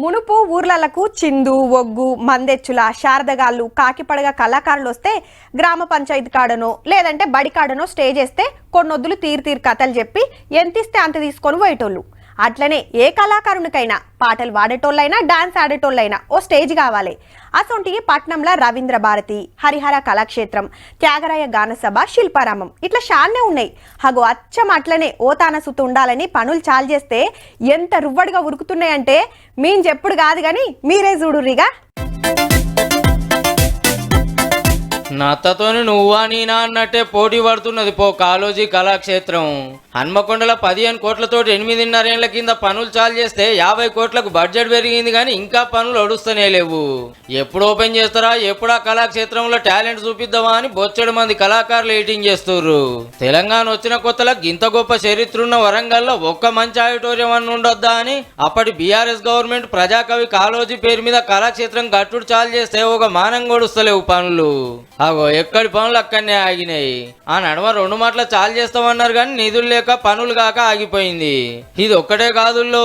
మునుపు ఊర్లలకు చిందు ఒగ్గు మందెచ్చుల శారదగాళ్ళు కాకిపడగ కళాకారులు వస్తే గ్రామ పంచాయతీ కాడనో లేదంటే బడి కాడనో స్టే చేస్తే కొన్నొద్దులు తీరు కథలు చెప్పి ఎంతిస్తే అంత తీసుకొని పోయేటోళ్ళు. అట్లనే ఏ కళాకారునికైనా పాటలు వాడేటోళ్ళైనా డాన్స్ ఆడేటోళ్ళైనా ఓ స్టేజ్ కావాలి. అసొంటి పట్నంలో రవీంద్ర భారతి, హరిహర కళాక్షేత్రం, త్యాగరాయ గానసభ, శిల్పారామం ఇట్లా షాన్నే ఉన్నాయి. హగో అచ్చం అట్లనే ఓతాన సుత్తు ఉండాలని పనులు చాలు చేస్తే ఎంత రువ్వడిగా ఉరుకుతున్నాయంటే మీన్ చెప్పుడు కాదు కానీ మీరే చూడుర్రిగా. నత్తతోని నువ్వా నీనా అన్నట్టే పోటీ పడుతున్నది పో కాళోజీ కళాక్షేత్రం. హన్మకొండల 15 కోట్లతోటి 8.5 ఏళ్ల కింద పనులు చాలు చేస్తే 50 కోట్లకు బడ్జెట్ పెరిగింది కానీ ఇంకా పనులు ఒడుస్తూనే లేవు. ఎప్పుడు ఓపెన్ చేస్తారా, ఎప్పుడు ఆ కళాక్షేత్రంలో టాలెంట్ చూపిద్దామా అని బొచ్చడు మంది కళాకారులు ఎయిటింగ్ చేస్తుర్రు. తెలంగాణ వచ్చిన కొత్తలకు ఇంత గొప్ప చరిత్ర ఉన్న వరంగల్లో ఒక్క మంచి ఆడిటోరియం అని ఉండొద్దా అని అప్పటి బీఆర్ఎస్ గవర్నమెంట్ ప్రజాకవి కాళోజీ పేరు మీద కళాక్షేత్రం గట్టుడు చాలు చేస్తే ఒక మానం గొడుస్తలేవు పనులు. అగో ఎక్కడి పనులు అక్కడనే ఆగినాయి. ఆ నడమ 2 మాటలు చాలు చేస్తామన్నారు కానీ నిధులు లేక పనులు కాక ఆగిపోయింది. ఇది ఒక్కటే కాదుల్లో,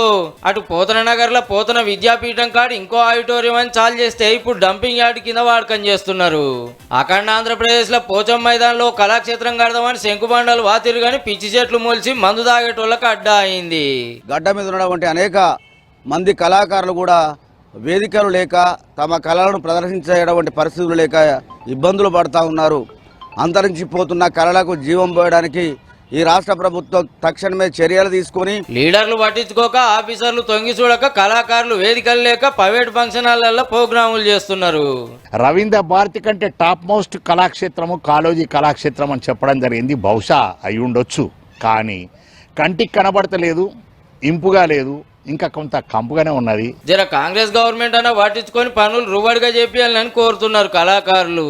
అటు పోతన నగర్ లో పోతన విద్యాపీఠం కాడ ఇంకో ఆడిటోరియం అని చాలు చేస్తే ఇప్పుడు డంపింగ్ యార్డ్ కింద వాడకం చేస్తున్నారు. అఖండ ఆంధ్రప్రదేశ్ లో పోచం మైదానంలో కళాక్షేత్రం కడదామని శంకుబండలు వాతిరు గాని పిచ్చి చెట్లు మొలిచి మందు తాగేటోళ్ళకి అడ్డా అయింది. గడ్డ మీద ఉన్నటువంటి అనేక మంది కళాకారులు కూడా వేదికలు లేక తమ కళలను ప్రదర్శించేటువంటి పరిస్థితులు లేక ఇబ్బందులు పడుతూ ఉన్నారు. అంతరించిపోతున్న కళలకు జీవం పోయడానికి ఈ రాష్ట్ర ప్రభుత్వం తక్షణమే చర్యలు తీసుకొని లీడర్లు పట్టించుకోక ఆఫీసర్లు తొంగి చూడక కళాకారులు వేదికలు లేక ప్రైవేట్ ఫంక్షన్ హాల్లో ప్రోగ్రాములు చేస్తున్నారు. రవీంద్ర భారతి కంటే టాప్ మోస్ట్ కళాక్షేత్రము కాళోజీ కళాక్షేత్రం అని చెప్పడం జరిగింది. బహుశా అయి ఉండొచ్చు, కానీ కంటికి కనబడతలేదు, ఇంపుగా లేదు, ఇంకా కొంత కంపుగానే ఉన్నది. జర కాంగ్రెస్ గవర్నమెంట్ అన్న పట్టించుకొని పనులు రువ్వడిగా చేపియాలని కోరుతున్నారు కళాకారులు.